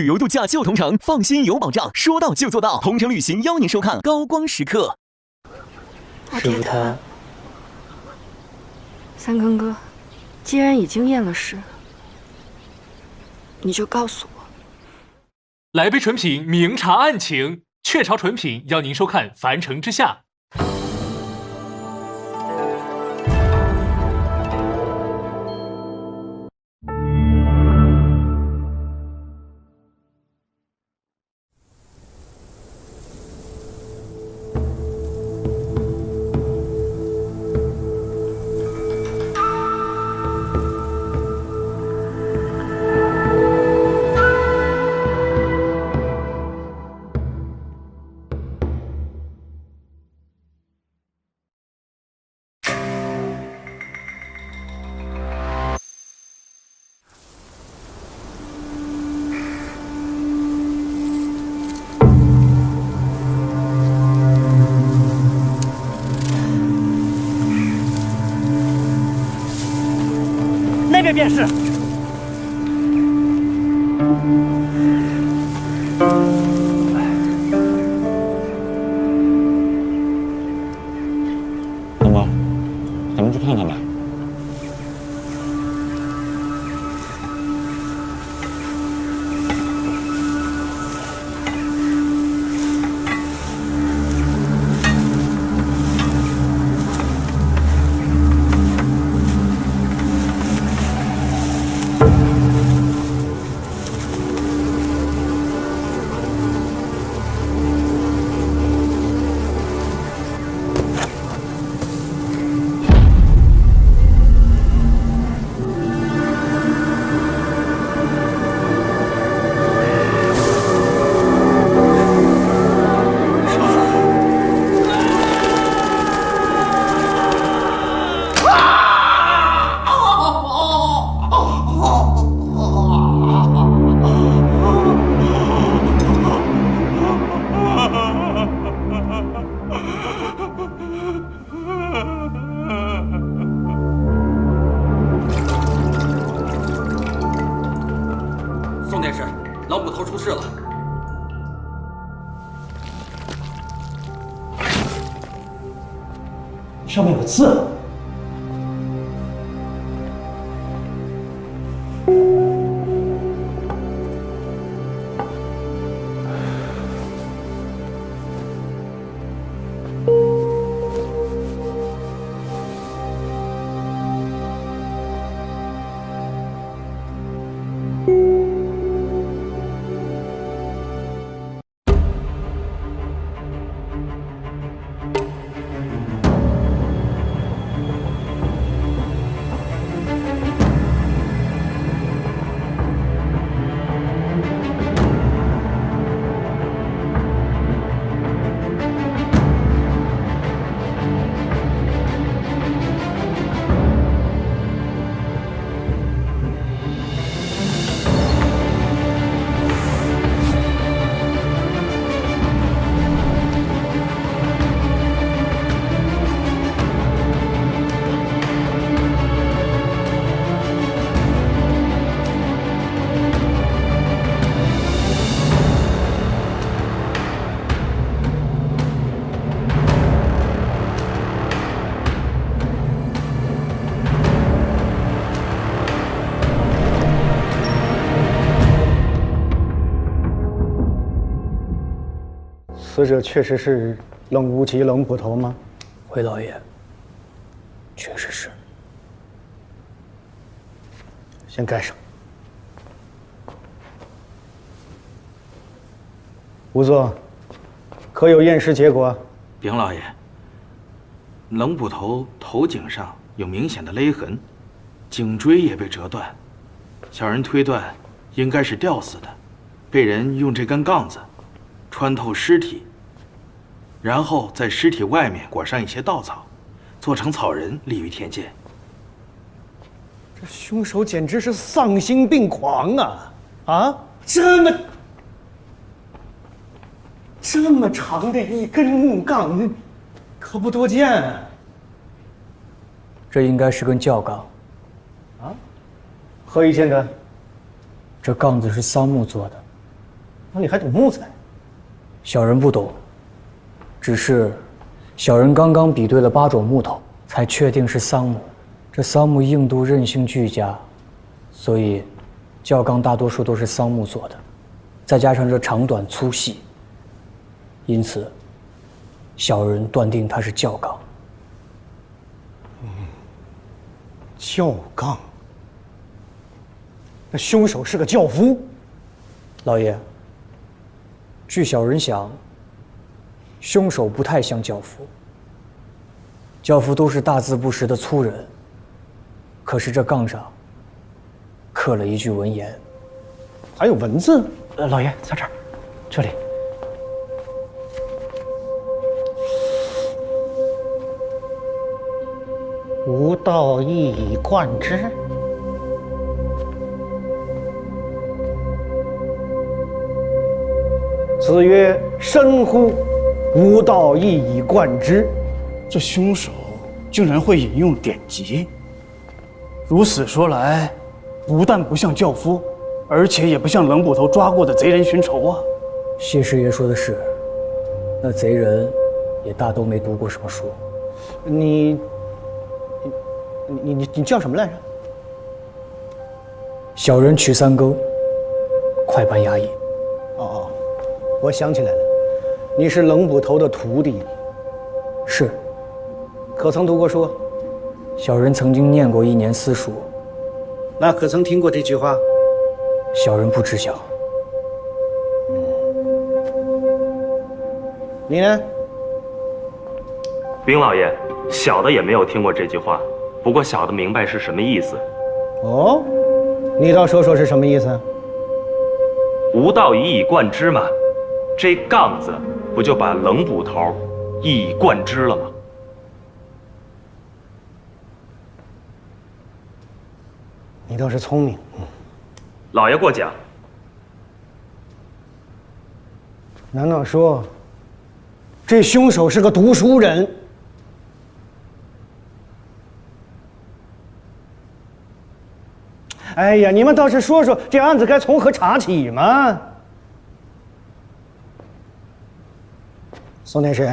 旅游度假就同城，放心有保障，说到就做到。同城旅行邀您收看高光时刻。是不是他？三更哥，既然已经验了尸，你就告诉我。来杯纯品，明察案情。雀巢纯品邀您收看《凡城之下》。那边便是。东哥，咱们去看看吧。宋电视，老捕头出事了。上面有字。死者确实是冷无极、冷捕头吗？回老爷，确实是。先盖上。仵作，可有验尸结果？禀老爷，冷捕头头颈上有明显的勒痕，颈椎也被折断，小人推断应该是吊死的，被人用这根杠子穿透尸体，然后在尸体外面裹上一些稻草，做成草人立于田间。这凶手简直是丧心病狂啊！啊，这么长的一根木杠，可不多见啊。这应该是根吊杠。啊？何以见得？这杠子是桑木做的，你还懂木材？小人不懂，只是小人刚刚比对了8种木头，才确定是桑木。这桑木硬度、韧性俱佳，所以窖缸大多数都是桑木做的，再加上这长短粗细，因此小人断定它是窖缸。窖缸。那凶手是个轿夫。老爷，据小人想，凶手不太像轿夫。轿夫都是大字不识的粗人，可是这杠上刻了一句文言。还有文字？老爷，在这儿，这里。吾道一以贯之。子曰：“深乎！吾道一以贯之。”这凶手竟然会引用典籍，如此说来，不但不像轿夫，而且也不像冷捕头抓过的贼人寻仇啊。谢师爷说的是，那贼人也大都没读过什么书。你叫什么来着？小人曲三钩，快班衙役。哦，我想起来了，你是冷捕头的徒弟。是。可曾读过书？小人曾经念过1年私塾。那可曾听过这句话？小人不知晓。你呢？禀老爷，小的也没有听过这句话，不过小的明白是什么意思。哦，你倒说说是什么意思？吾道一以贯之嘛，这杠字不就把冷捕头一以贯之了吗？你倒是聪明。老爷过奖。难道说这凶手是个读书人？哎呀，你们倒是说说这案子该从何查起嘛？宋天师，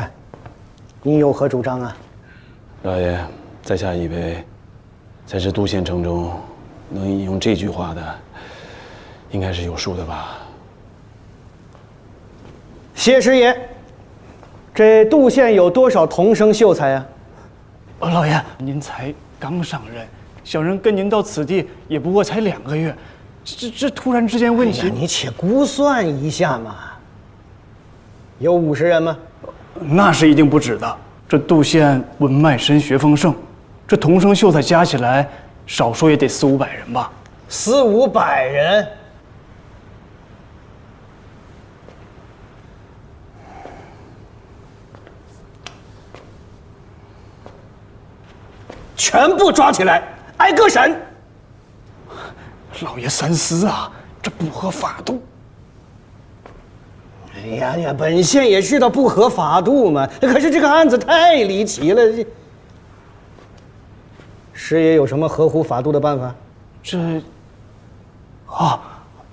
你有何主张啊？老爷，在下以为，在这都县城中，能引用这句话的，应该是有数的吧？谢师爷，这杜县有多少童生秀才啊？老爷，您才刚上任，小人跟您到此地也不过才2个月，这突然之间问起，你且估算一下嘛。有50人吗？那是一定不止的。这杜县文脉深，学风盛，这童生秀才加起来，少说也得400-500人吧。400-500人。全部抓起来，挨个审。老爷三思啊，这不合法度。哎呀，本县也知道不合法度嘛，可是这个案子太离奇了。师爷有什么合乎法度的办法？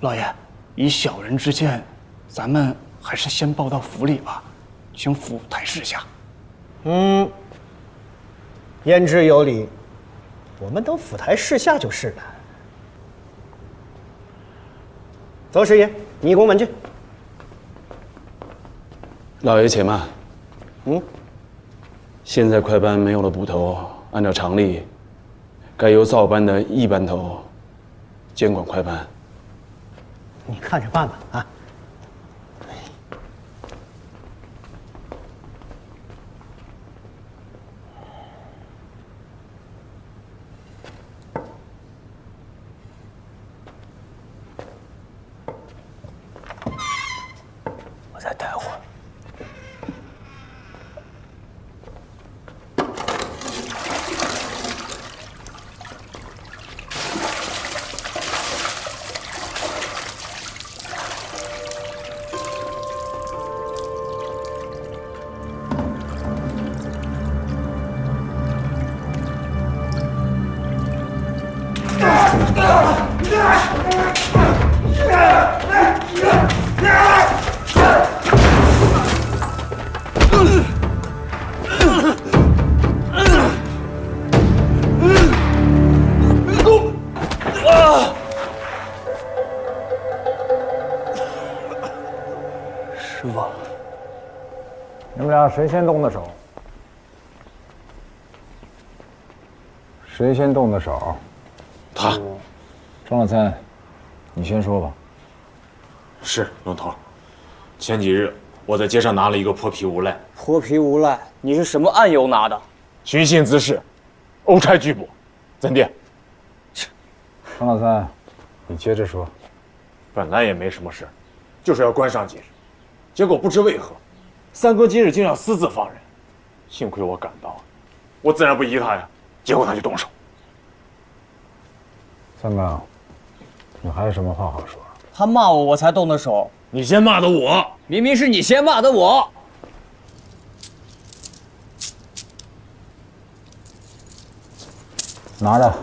老爷，以小人之见，咱们还是先报到府里吧，请府台示下。言之有理，我们等府台示下就是了。走，师爷，你宫门去。老爷且慢。现在快班没有了捕头，按照常例，该由造班的一班头监管快班。你看着办吧，啊。我再待会儿。下谁先动的手？谁先动的手？他。张老三，你先说吧。是龙头。前几日我在街上拿了一个破皮无赖。破皮无赖，你是什么案由拿的？寻衅滋事，殴差拒捕，怎地？张老三，你接着说。本来也没什么事，就是要关上几日，结果不知为何，三哥今日竟要私自放人。幸亏我赶到了，我自然不依他呀。结果他就动手。三哥，你还有什么话好说？他骂我，我才动的手。你先骂的我，明明是你先骂的我。拿着，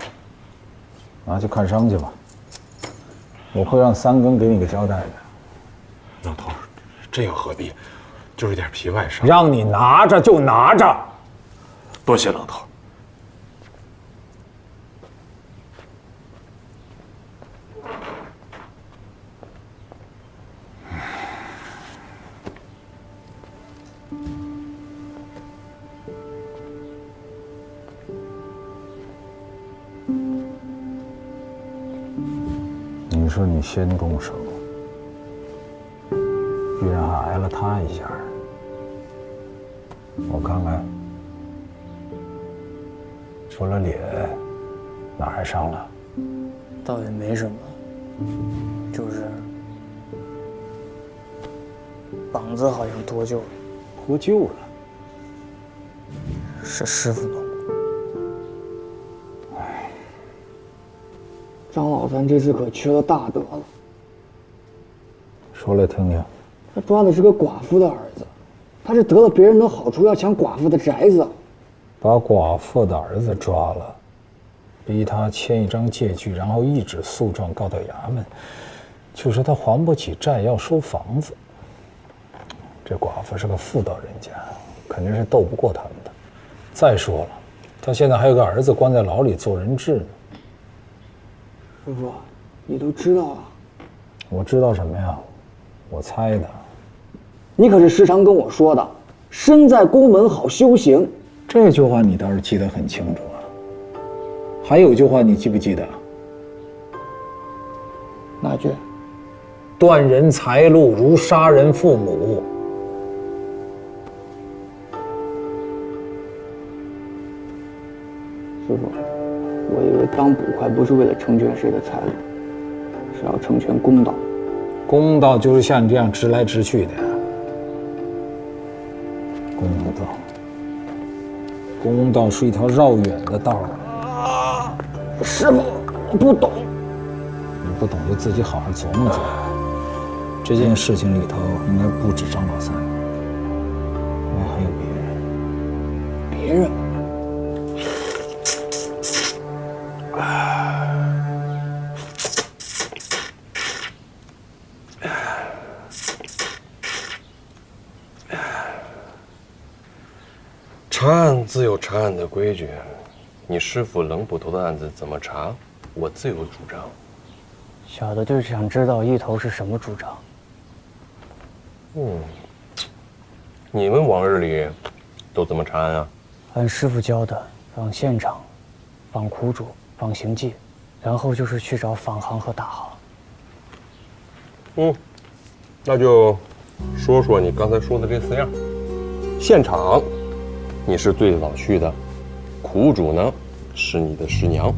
拿去看伤去吧。我会让三更给你个交代的。老头，这又何必？就是点皮外伤。让你拿着就拿着。多谢老头。你说你先动手，居然还挨了他一下，我看看，除了脸，哪还伤了？倒也没什么，就是膀子好像脱臼了。脱臼了？是师傅弄的。张老三这次可缺了大德了。说来听听。他抓的是个寡妇的儿子，他是得了别人的好处要抢寡妇的宅子。把寡妇的儿子抓了，逼他签一张借据，然后一纸诉状告到衙门，就说他还不起债，要收房子。这寡妇是个妇道人家，肯定是斗不过他们的。再说了，他现在还有个儿子关在牢里做人质呢。师傅，你都知道了？我知道什么呀？我猜的。你可是时常跟我说的，身在宫门好修行。这句话你倒是记得很清楚啊。还有一句话你记不记得？哪句？断人财路如杀人父母。师傅，我以为当捕快不是为了成全谁的财路，是要成全公道。公道就是像你这样直来直去的呀。公道是一条绕远的道啊。师傅，我不懂。你不懂就自己好好琢磨琢磨。这件事情里头应该不止张老三，应该还有别人。别人？查案自有查案的规矩，你师傅冷捕头的案子怎么查，我自有主张。小的就是想知道一头是什么主张。你们往日里都怎么查案啊？按师傅教的，访现场，访苦主，访行迹，然后就是去找坊行和大行。那就说说你刚才说的这4样。现场，你是最早去的，苦主呢是你的师娘，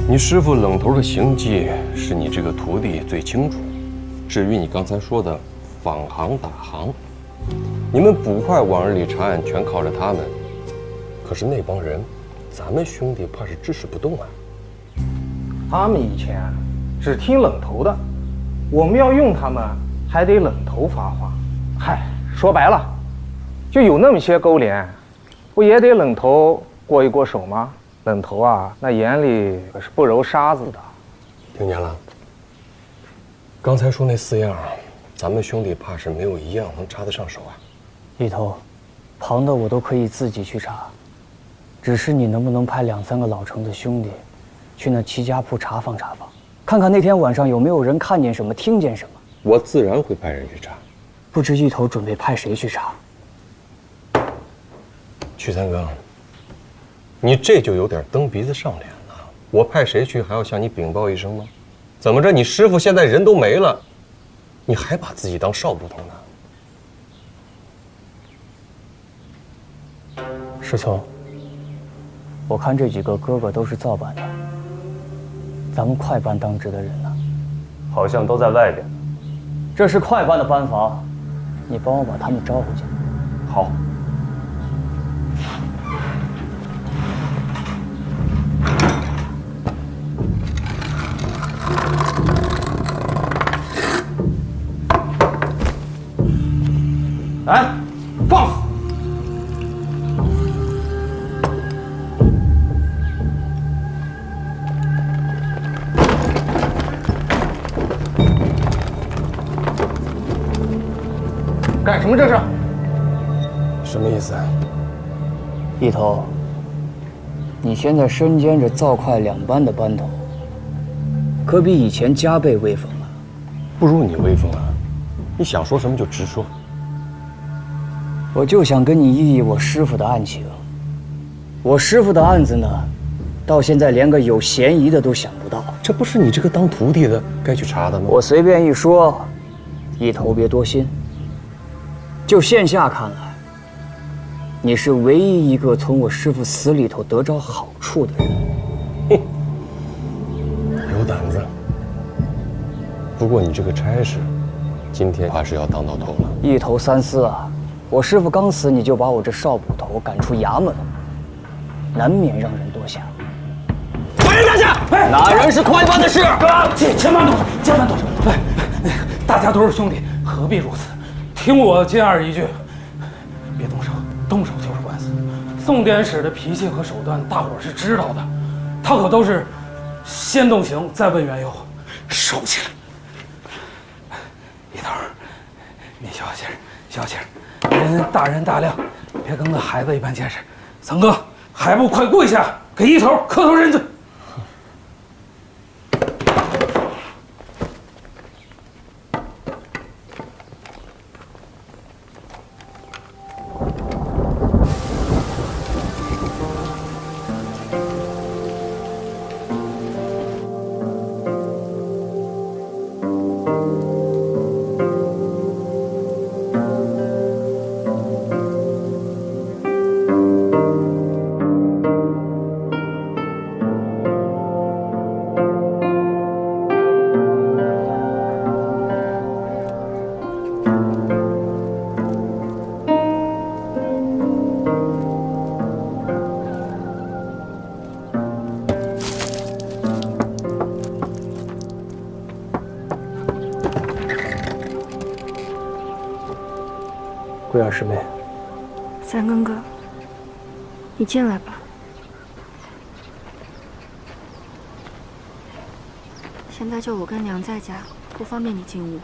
你师傅冷头的行迹是你这个徒弟最清楚。至于你刚才说的坊行打行，你们捕快往日里查案全靠着他们，可是那帮人，咱们兄弟怕是支持不动啊。他们以前只听冷头的，我们要用他们还得冷头发话。嗨，说白了，就有那么些勾连，不也得冷头过一过手吗？冷头啊，那眼里可是不揉沙子的。听见了？刚才说那4样，咱们兄弟怕是没有一样能插得上手啊。一头，旁的我都可以自己去查，只是你能不能派2、3个老成的兄弟，去那齐家铺查访查访，看看那天晚上有没有人看见什么、听见什么。我自然会派人去查。不知一头准备派谁去查？曲三更，你这就有点蹬鼻子上脸了。我派谁去还要向你禀报一声吗？怎么着，你师傅现在人都没了，你还把自己当少捕头呢？师聪，我看这几个哥哥都是造反的，咱们快班当值的人呢？好像都在外边。这是快班的班房，你帮我把他们招回去。好。来，放肆！干什么这是？什么意思啊？一头，你现在身兼着造快2班的班头，可比以前加倍威风了。不如你威风啊！你想说什么就直说。我就想跟你议议我师傅的案情。我师傅的案子呢，到现在连个有嫌疑的都想不到。这不是你这个当徒弟的该去查的吗？我随便一说，一头别多心。就现下看来，你是唯一一个从我师傅死里头得着好处的人。哼，有胆子。不过你这个差事，今天怕是要当到头了。一头3思啊！我师傅刚死，你就把我这少捕头赶出衙门了，难免让人多想。快人下去！哪人是快班的事？千万动手，千万动手！大家都是兄弟，何必如此？听我建议一句，别动手，动手就是官司。宋典史的脾气和手段，大伙儿是知道的，他可都是先动刑，再问缘由。收起来，一头，你消气儿，消气儿，人大人大量，别跟个孩子一般见识。三哥，还不快跪下，给一头磕头认罪。桂儿师妹，三更哥，你进来吧。现在就我跟娘在家，不方便你进屋。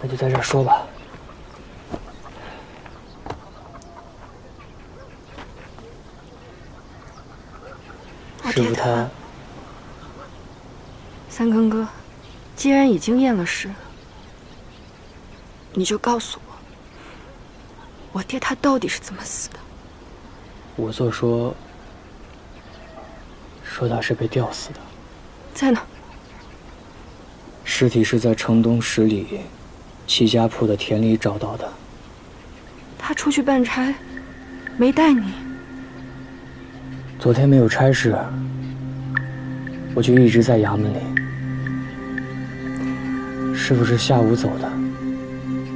那就在这儿说吧。师傅他……三更哥，既然已经验了尸，你就告诉我爹他到底是怎么死的。仵作说他是被吊死的。在哪？尸体是在城东10里齐家铺的田里找到的。他出去办差，没带你。昨天没有差事，我就一直在衙门里。师傅是下午走的，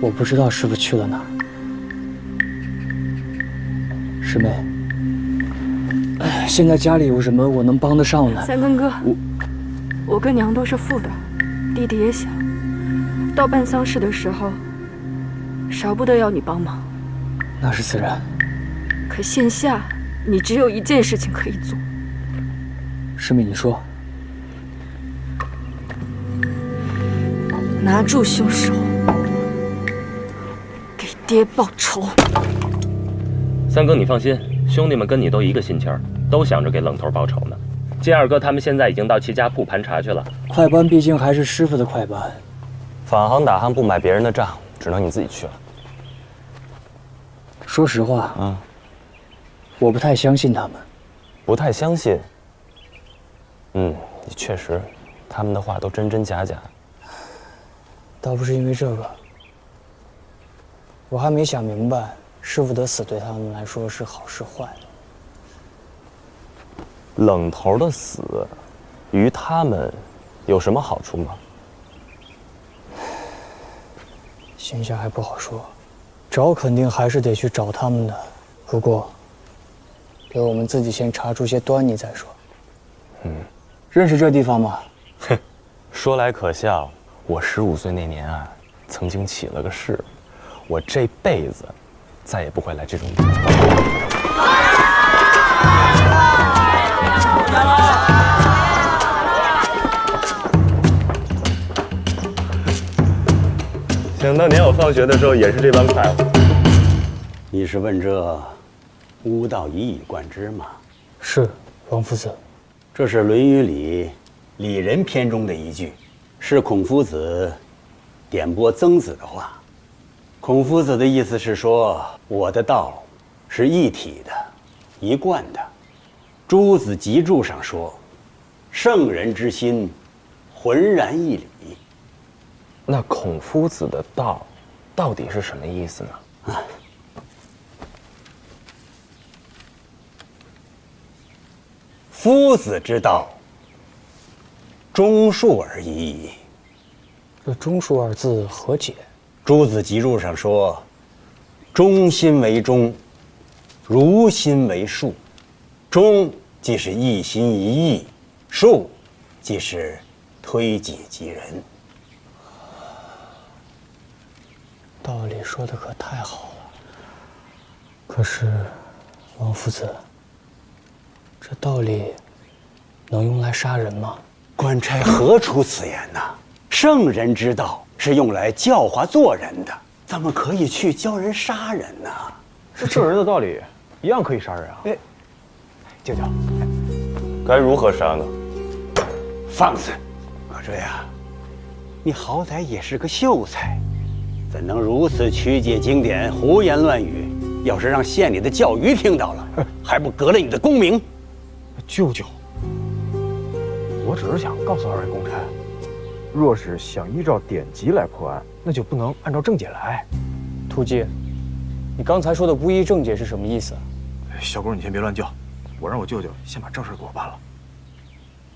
我不知道师傅去了哪儿。师妹，现在家里有什么我能帮得上的？三更哥，我跟娘都是富的，弟弟也小，到办丧事的时候，少不得要你帮忙。那是自然。可现下你只有一件事情可以做。师妹，你说。拿住凶手，给爹报仇。三哥，你放心，兄弟们跟你都一个心气儿，都想着给冷头报仇呢。金二哥他们现在已经到齐家铺盘查去了。快班毕竟还是师傅的快班，反行打汉不买别人的账，只能你自己去了。说实话啊，我不太相信他们。不太相信？确实，他们的话都真真假假。倒不是因为这个，我还没想明白师傅的死对他们来说是好是坏。冷头的死，于他们有什么好处吗？现下还不好说，找肯定还是得去找他们的。不过，给我们自己先查出些端倪再说。认识这地方吗？哼，说来可笑，我15岁那年啊，曾经起了个誓，我这辈子再也不会来这种地方。想当年我放学的时候也是这般快活。你是问这巫道一以贯之吗？是，王夫子。这是《论语》里《里仁篇》中的一句，是孔夫子点拨曾子的话。孔夫子的意思是说，我的道是一体的、一贯的。诸子集注上说，圣人之心，浑然一理。那孔夫子的道，到底是什么意思呢？夫子之道，忠恕而已矣。这“忠恕”二字何解？诸子集注上说：“忠心为忠，如心为术。忠即是一心一意，术即是推己及人。”道理说的可太好了。可是，王夫子，这道理能用来杀人吗？官差何出此言呢？圣人之道是用来教化做人的，怎么可以去教人杀人呢？是圣人的道理，一样可以杀人啊！哎，舅舅，该如何杀呢？放肆！可追啊，你好歹也是个秀才，怎能如此曲解经典、胡言乱语？要是让县里的教鱼听到了，还不革了你的功名？舅舅，我只是想告诉二位公差，若是想依照典籍来破案，那就不能按照正解来。突击，你刚才说的不依正解是什么意思？小狗，你先别乱叫，我让我舅舅先把正事给我办了。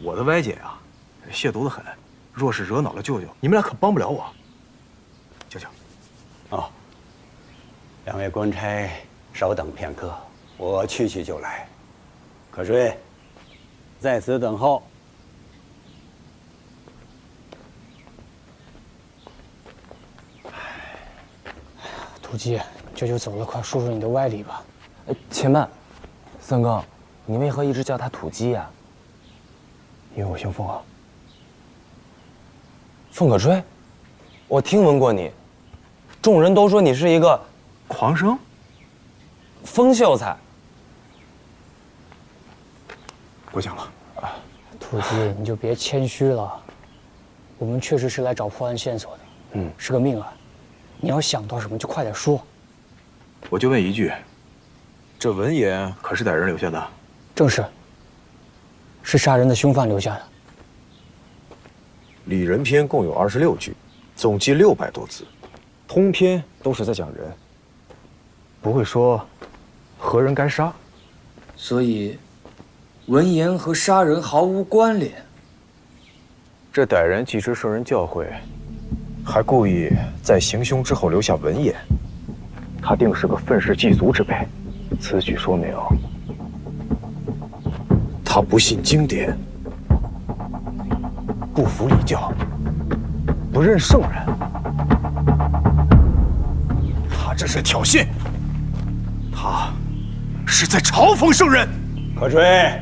我的歪姐啊，亵渎得很，若是惹恼了舅舅，你们俩可帮不了我。舅舅，哦，两位官差稍等片刻，我去就来。可追，在此等候。突击，舅舅走了，快说说你的歪理吧。且慢，三哥，你为何一直叫他土鸡呀？因为我姓凤啊。凤可追，我听闻过你，众人都说你是一个狂生、风秀才。过奖了。突击，你就别谦虚了，我们确实是来找破案线索的，是个命案。你要想到什么就快点说。我就问一句，这文言可是歹人留下的？正是，是杀人的凶犯留下的。里仁篇共有26句，总计600多字，通篇都是在讲人，不会说何人该杀。所以，文言和杀人毫无关联。这歹人既知圣人教诲，还故意在行凶之后留下文言，他定是个愤世嫉俗之辈。此举说明他不信经典，不服礼教，不认圣人。他这是挑衅，他是在嘲讽圣人。可追，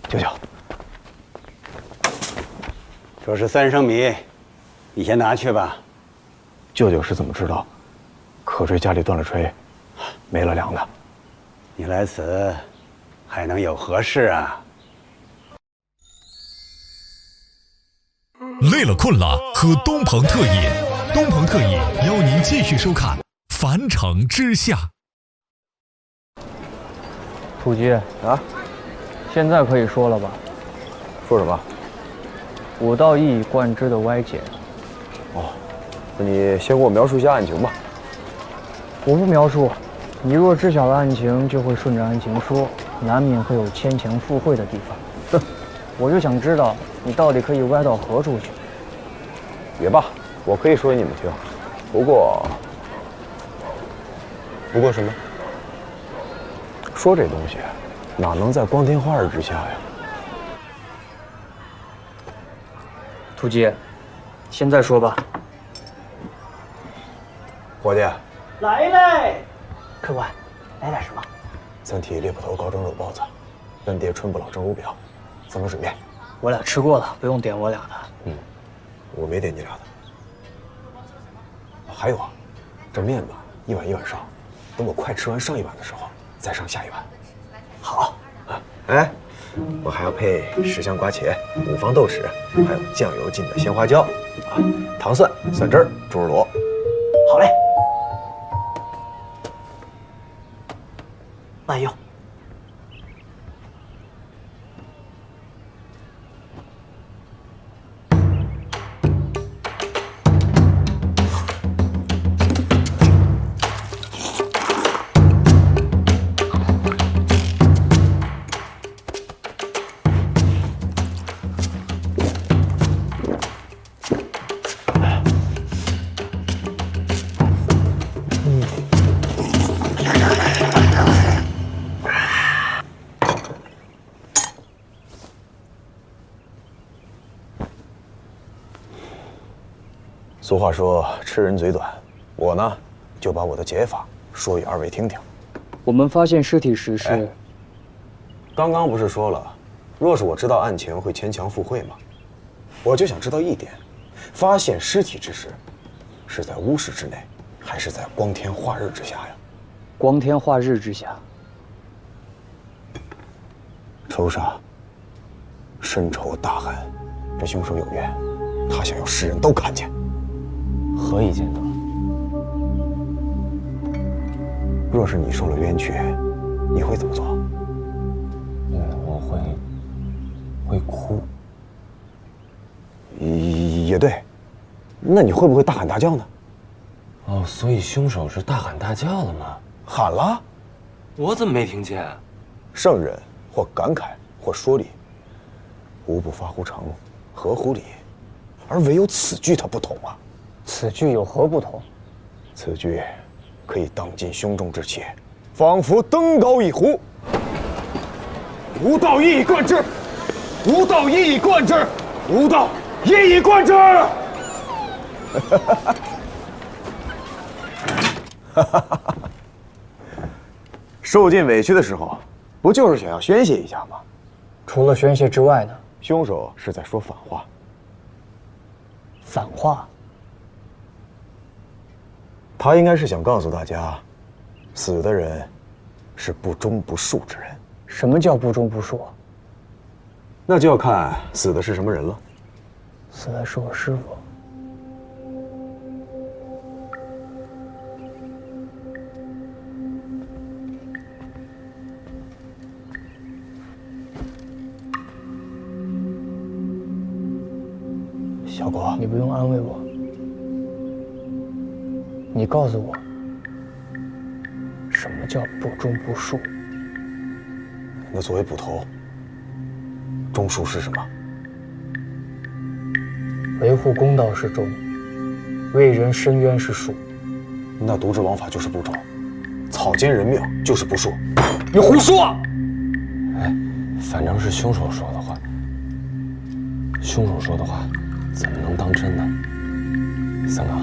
舅舅，这是3升米，你先拿去吧。舅舅是怎么知道可追家里断了炊，没了粮的？你来此还能有何事啊？累了困了，喝东鹏特饮。东鹏特饮邀您继续收看《樊城之下。土鸡啊，现在可以说了吧？说什么？武道一以贯之的歪解。哦，那你先给我描述一下案情吧。我不描述，你若知晓了案情，就会顺着案情说，难免会有牵强附会的地方。哼，我就想知道你到底可以歪到何处去。也罢，我可以说给你们听。不过什么？说这东西哪能在光天化日之下呀？土鸡，现在说吧。伙计，来嘞！客官，来点什么？3屉猎捕头高蒸肉包子，3碟春不老蒸五表，3盆水面。我俩吃过了，不用点我俩的。我没点你俩的。还有啊，这面吧，一碗一碗上，等我快吃完上一碗的时候，再上下一碗。好啊，哎，我还要配10香瓜茄、5方豆豉，还有酱油浸的鲜花椒，啊，糖蒜、蒜汁儿、猪肉螺。好嘞，慢用。俗话说吃人嘴短，我呢就把我的解法说与二位听听。我们发现尸体时是……刚刚不是说了，若是我知道案情会牵强附会吗？我就想知道一点，发现尸体之时，是在屋室之内，还是在光天化日之下呀？光天化日之下。仇杀，深仇大恨，这凶手有冤，他想要世人都看见。何以见得？若是你受了冤屈，你会怎么做？我会哭。也对，那你会不会大喊大叫呢？哦，所以凶手是大喊大叫了吗？喊了？我怎么没听见？圣人或感慨或说理，无不发乎诚，合乎礼，而唯有此句它不同啊。此句有何不同？此句可以荡尽胸中之气，仿佛登高一呼。吾道一以贯之，吾道一以贯之，吾道一以贯之。受尽委屈的时候，不就是想要宣泄一下吗？除了宣泄之外呢？凶手是在说反话。反话？他应该是想告诉大家，死的人是不忠不恕之人。什么叫不忠不恕？那就要看死的是什么人了。死的是我师父。小果，你不用安慰我，你告诉我，什么叫不忠不恕？那作为捕头，忠恕是什么？维护公道是忠，为人伸冤是恕。那渎职枉法就是不忠，草菅人命就是不恕。你胡说！哎，反正是凶手说的话，凶手说的话怎么能当真呢？三哥。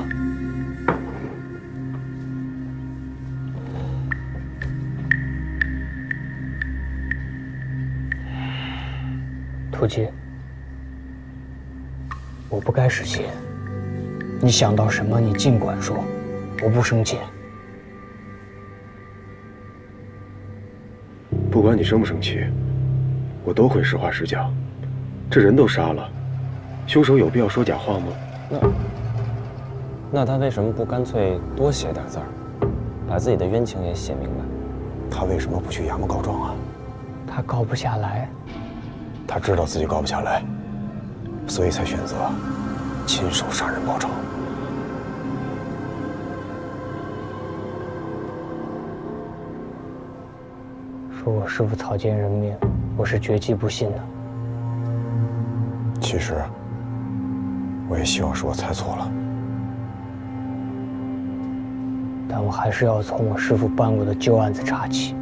土鸡，我不该使气。你想到什么，你尽管说，我不生气。不管你生不生气，我都会实话实讲。这人都杀了，凶手有必要说假话吗？那他为什么不干脆多写点字儿？把自己的冤情也写明白。他为什么不去衙门告状啊？他告不下来。他知道自己告不下来，所以才选择亲手杀人报仇。说我师父草菅人命，我是绝技不信的。其实，我也希望是我猜错了。但我还是要从我师父办过的旧案子查起。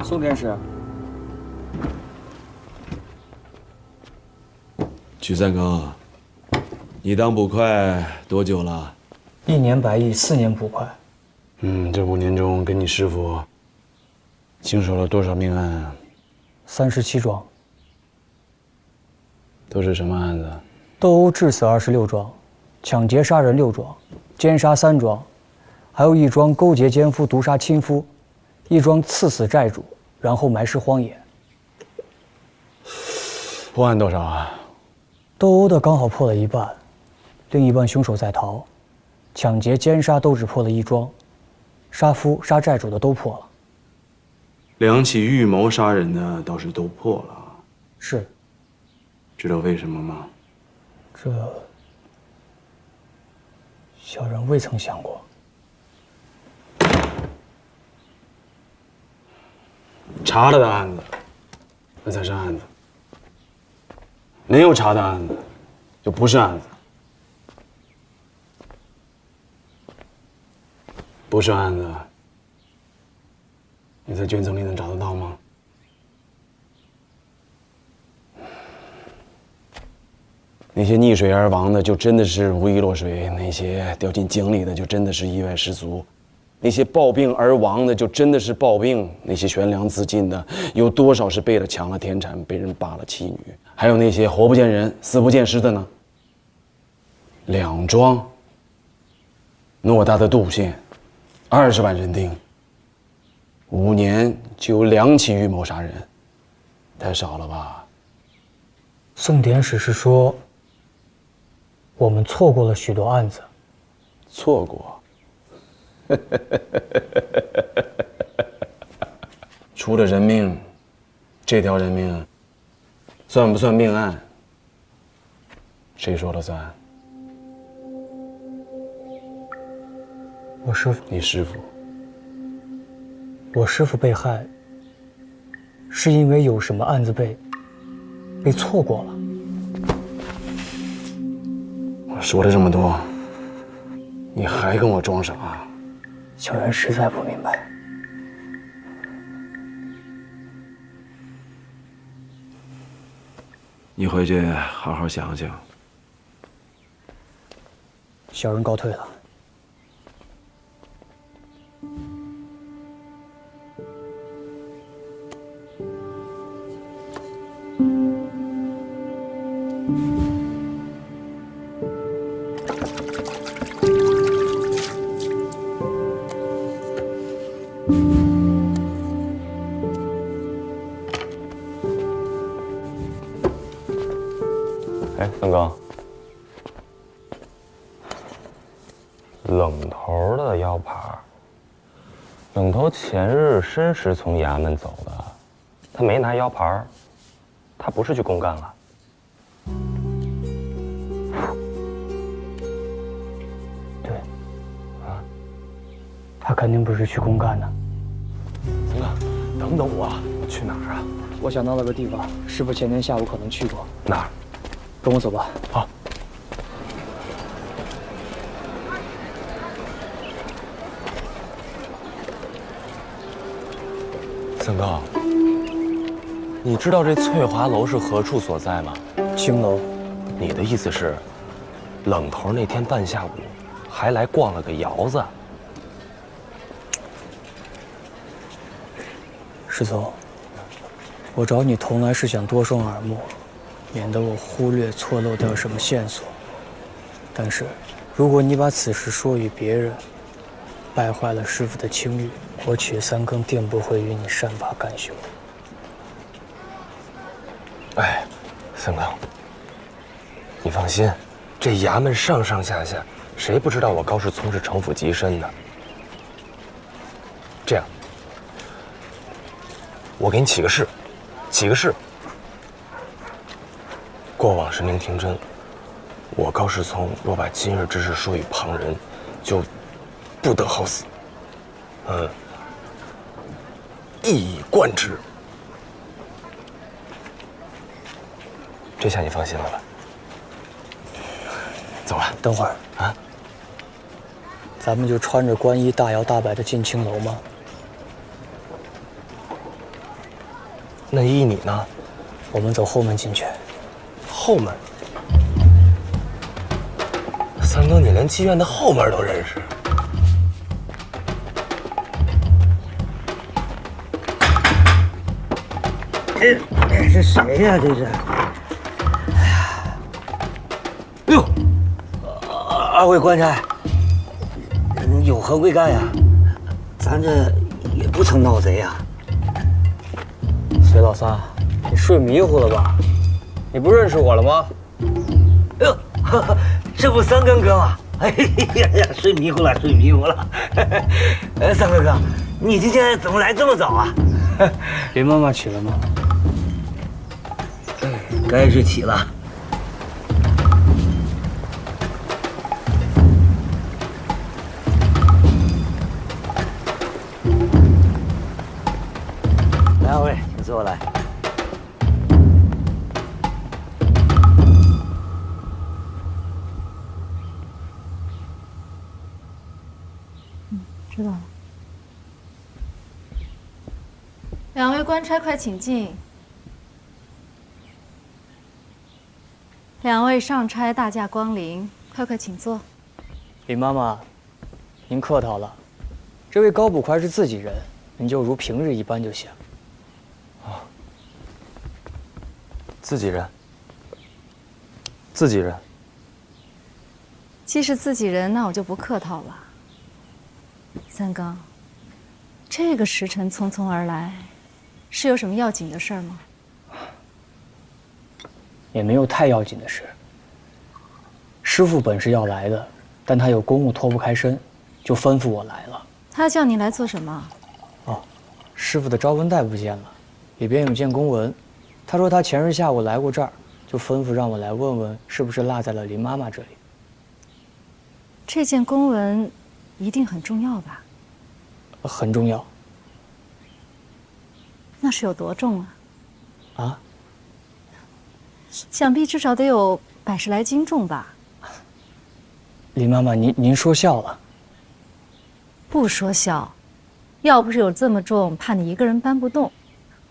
宋天使，曲三更，你当捕快多久了？1年100役，4年捕快。这5年中跟你师傅经手了多少命案啊？37桩。都是什么案子？斗殴致死26桩，抢劫杀人6桩，奸杀3桩，还有1桩勾结奸夫毒杀亲夫，1桩刺死债主，然后埋尸荒野。破案多少啊？斗殴的刚好破了1半，另一半凶手在逃，抢劫、奸杀都只破了1桩，杀夫、杀债主的都破了。2起预谋杀人的倒是都破了。是。知道为什么吗？这小人未曾想过。查了的案子，那才是案子；没有查的案子，就不是案子。不是案子，你在卷宗里能找得到吗？那些溺水而亡的，就真的是无意落水；那些掉进井里的，就真的是意外失足；那些暴病而亡的，就真的是暴病；那些悬梁自尽的，有多少是被了抢了田产，被人扒了妻女？还有那些活不见人，死不见尸的呢？2桩，偌大的杜县，20万人丁，5年就有2起预谋杀人，太少了吧？宋典史是说，我们错过了许多案子。错过？出了人命，这条人命算不算命案？谁说了算？我师父。你师父？我师父被害，是因为有什么案子被错过了。我说了这么多，你还跟我装傻？小人实在不明白。你回去好好想想。小人告退了。哎，三哥，冷头的腰牌，冷头前日申时从衙门走的，他没拿腰牌，他不是去公干了。对，啊，他肯定不是去公干的。三哥，等等我，去哪儿啊？我想到了个地方，师傅前天下午可能去过。哪儿？跟我走吧。好。三哥，你知道这翠华楼是何处所在吗？青楼。你的意思是，冷头那天半下午还来逛了个窑子？师祖，我找你同来是想多双耳目，免得我忽略错漏掉什么线索。但是，如果你把此事说与别人，败坏了师父的清誉，我曲三更定不会与你善罢甘休。哎，三更，你放心，这衙门上上下下，谁不知道我高世聪是城府极深的？这样，我给你起个誓，过往神灵听真，我高世聪若把今日之事说与旁人，就不得好死。一以贯之。这下你放心了吧？走吧。等会儿啊，咱们就穿着官衣大摇大摆的进青楼吗？那依你呢？我们走后门进去。后门？三哥，你连妓院的后门都认识？这是谁呀？这是？哎呦，二位官差，有何贵干呀？咱这也不曾闹贼呀。隋老三，你睡迷糊了吧？你不认识我了吗？哎呦，这不三更哥吗？哎呀，睡迷糊了。三哥哥，你今天怎么来这么早啊？林妈妈起了吗？该是起了。来，二位，请坐来。知道了。两位官差，快请进。两位上差大驾光临，快请坐。林妈妈，您客套了。这位高捕快是自己人，您就如平日一般就行。啊，自己人。既是自己人，那我就不客套了。三更，这个时辰匆匆而来，是有什么要紧的事儿吗？也没有太要紧的事。师父本是要来的，但他有公务脱不开身，就吩咐我来了。他叫你来做什么？哦，师父的招文袋不见了，里边有件公文。他说他前日下午来过这儿，就吩咐让我来问问是不是落在了林妈妈这里。这件公文一定很重要吧？很重要。那是有多重啊？啊？想必至少得有100来斤重吧。林妈妈，您说笑了。不说笑，要不是有这么重，怕你一个人搬不动，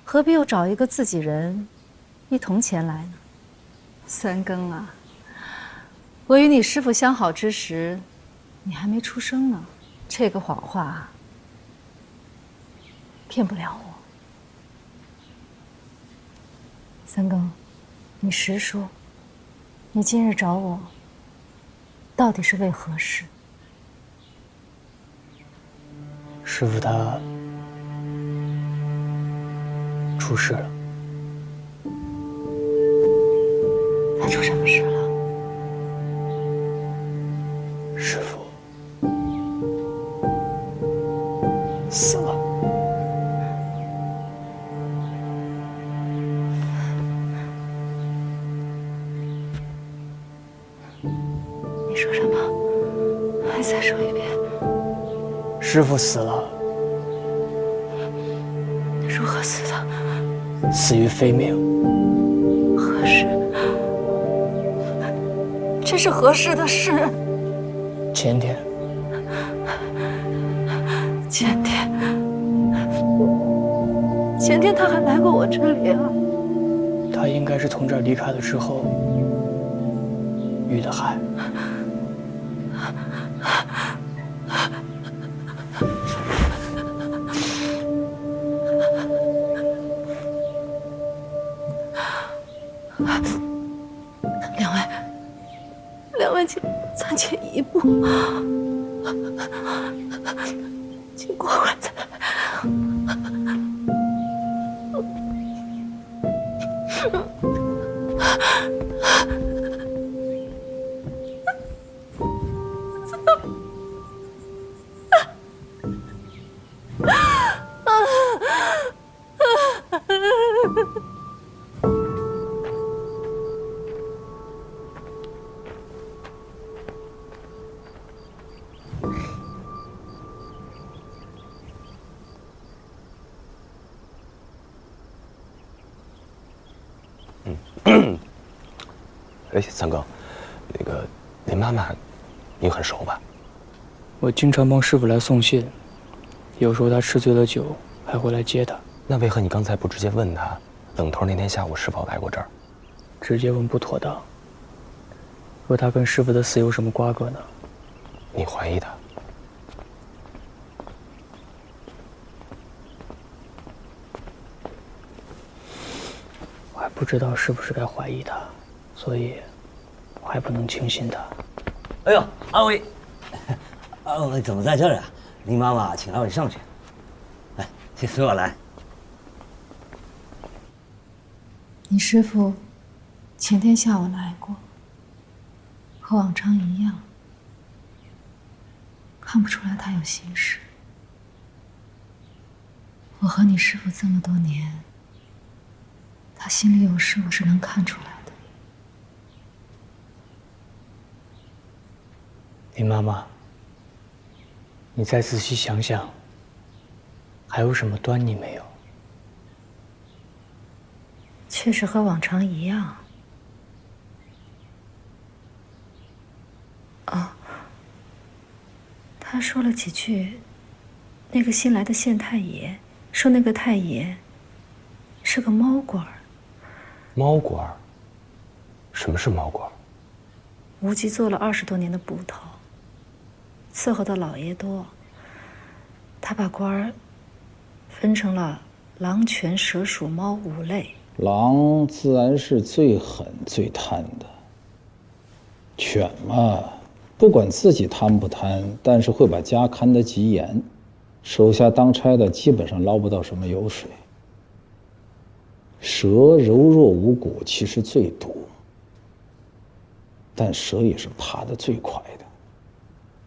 何必又找一个自己人一同前来呢？三更啊，我与你师父相好之时，你还没出生呢，这个谎话骗不了我。三更，你实说，你今日找我，到底是为何事？师父他出事了。他出什么事了？师父死了。你说什么？还再说一遍。师父死了。如何死的？死于非命。何时？这是何时的事？前天。前天。前天他还来过我这里啊。他应该是从这儿离开了之后遇的害。两位，请暂且一步，请过关再来。哎，三哥，那个林妈妈，你很熟吧？我经常帮师傅来送信，有时候他吃醉了酒，还会来接他。那为何你刚才不直接问他，冷头那天下午是否来过这儿？直接问不妥当。说他跟师傅的死有什么瓜葛呢？你怀疑他？我还不知道是不是该怀疑他，所以我还不能轻信他。哎呦，阿伟，阿伟怎么在这儿啊？林妈妈请阿伟上去。来，先随我来。你师父前天下午来过，和往常一样，看不出来他有心事。我和你师父这么多年，他心里有事，我是能看出来的。林妈妈，你再仔细想想，还有什么端倪没有？确实和往常一样。啊，他说了几句，那个新来的县太爷说那个太爷是个猫官儿。猫官儿？什么是猫官儿？无极做了20多年的捕头，伺候的老爷多。他把官儿分成了狼、犬、蛇、鼠、猫5类。狼自然是最狠最贪的，犬嘛，不管自己贪不贪，但是会把家看得极严，手下当差的基本上捞不到什么油水。蛇柔弱无骨，其实最毒，但蛇也是爬得最快的。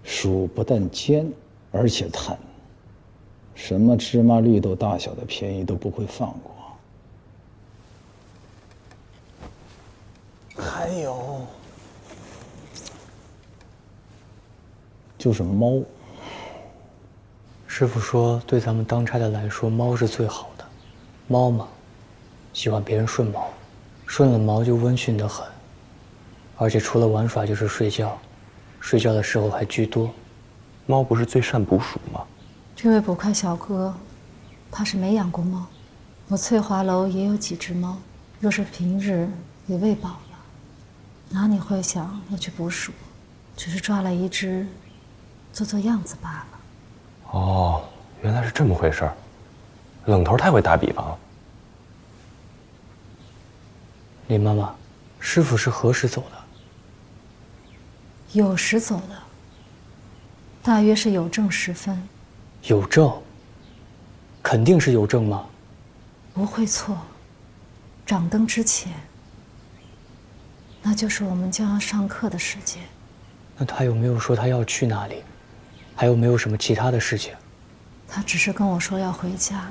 鼠不但奸，而且贪，什么芝麻绿豆大小的便宜都不会放过。还有，就是猫。师傅说，对咱们当差的来说，猫是最好的。猫嘛，喜欢别人顺毛，顺了毛就温驯得很，而且除了玩耍就是睡觉，睡觉的时候还居多。猫不是最善捕鼠吗？这位捕快小哥，怕是没养过猫。我翠华楼也有几只猫，若是平日也喂饱了，哪里会想要去捕鼠？只是抓了一只，做做样子罢了。哦，原来是这么回事儿。冷头太会打比方了。林妈妈，师傅是何时走的？酉时走的，大约是酉正时分。酉正？肯定是酉正吗？不会错。掌灯之前，那就是我们将要上课的时间。那他有没有说他要去哪里？还有没有什么其他的事情？他只是跟我说要回家。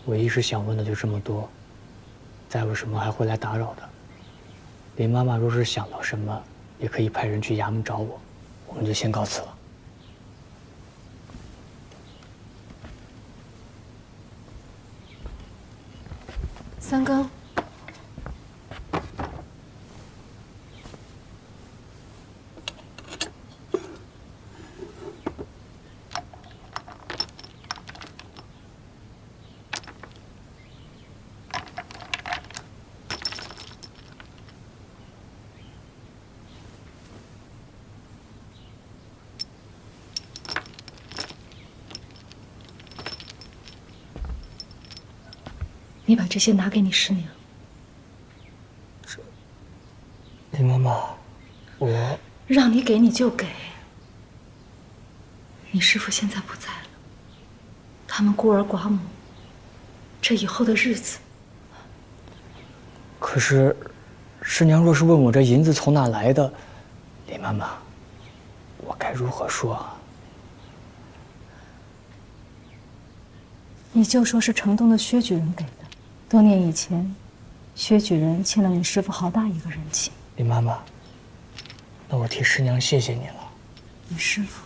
我一时想问的就这么多，再有什么还会来打扰的。林妈妈若是想到什么，也可以派人去衙门找我，我们就先告辞了。三更。你把这些拿给你师娘。林妈妈，我让你给你就给。你师父现在不在了，他们孤儿寡母，这以后的日子。可是，师娘若是问我这银子从哪来的，林妈妈，我该如何说啊？你就说是城东的薛举人给的。多年以前，薛举人欠了你师父好大一个人情。林妈妈，那我替师娘谢谢你了。你师父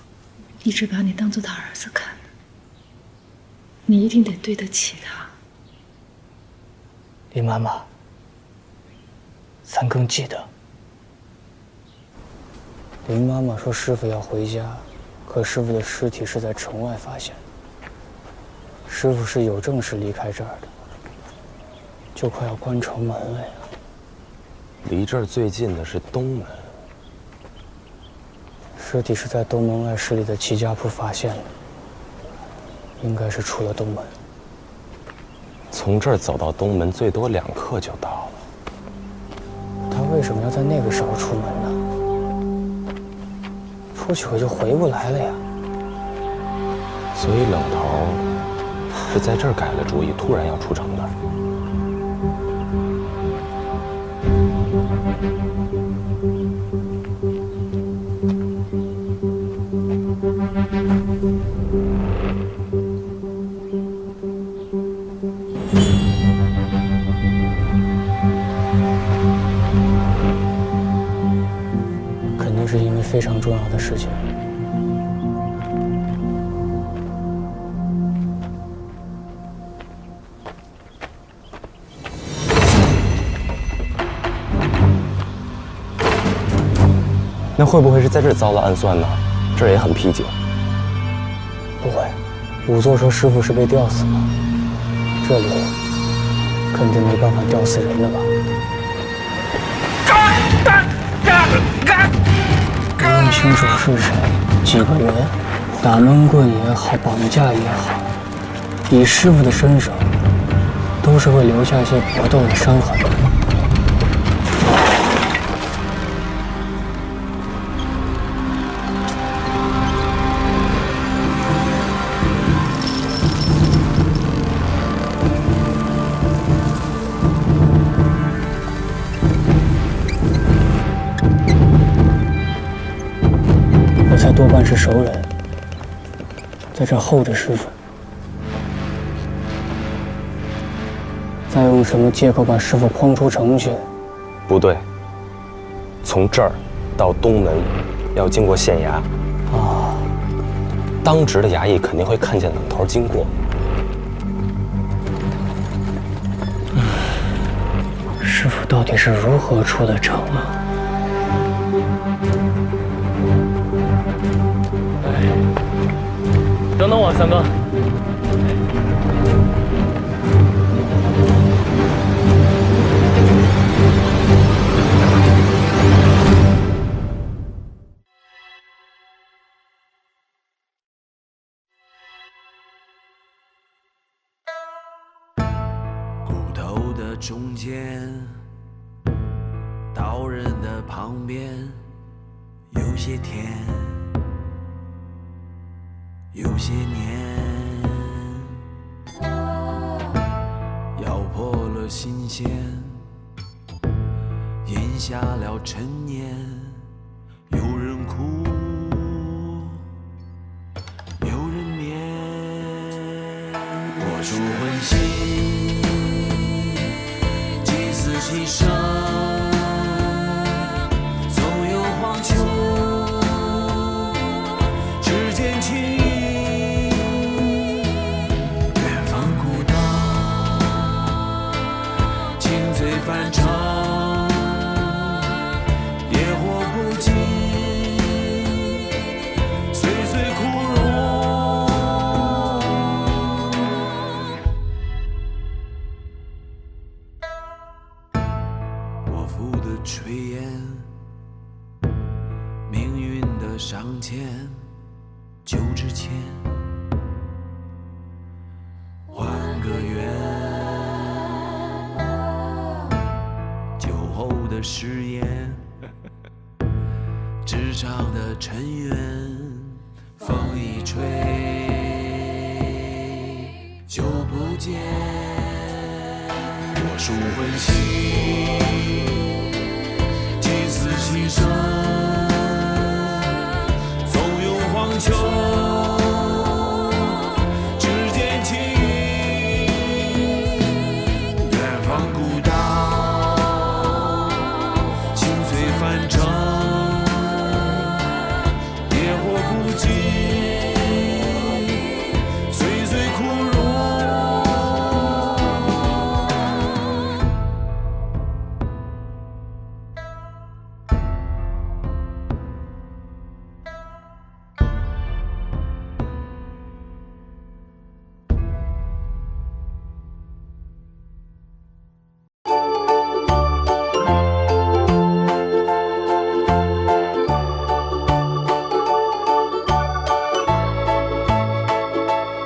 一直把你当做他儿子看的，你一定得对得起他。林妈妈，三更记得。林妈妈说师父要回家，可师父的尸体是在城外发现的。师父是有正事离开这儿的，就快要关城门了呀。离这儿最近的是东门。尸体是在东门外十里的齐家铺发现的，应该是出了东门。从这儿走到东门最多2刻就到了。他为什么要在那个时候出门呢？出去可就回不来了呀。所以冷头是在这儿改了主意，突然要出城的。肯定是因为非常重要的事情。那会不会是在这儿遭了暗算呢？这儿也很僻静。不会，仵作说师傅是被吊死的，这里肯定没办法吊死人的吧？无论凶手是谁，几个人，打闷棍也好，绑架也好，以师傅的身手，都是会留下一些搏斗的伤痕的。多半是熟人，在这候着师傅，再用什么借口把师傅诓出城去？不对，从这儿到东门要经过县衙。啊，当值的衙役肯定会看见冷头经过。师傅到底是如何出的城啊？等等我，三哥。骨头的中间，刀刃的旁边，有些甜。有些年，咬破了心弦，咽下了陈年。有人哭，有人眠。我属魂心，祭祀其生，总有黄秋，只见情。翻唱，野火不尽，岁岁枯荣。我负的炊烟，命运的上签，就之前换个圆。的誓言，职场的尘缘，风一吹就不见。我数魂兮，祭祀牺牲，纵有黄泉。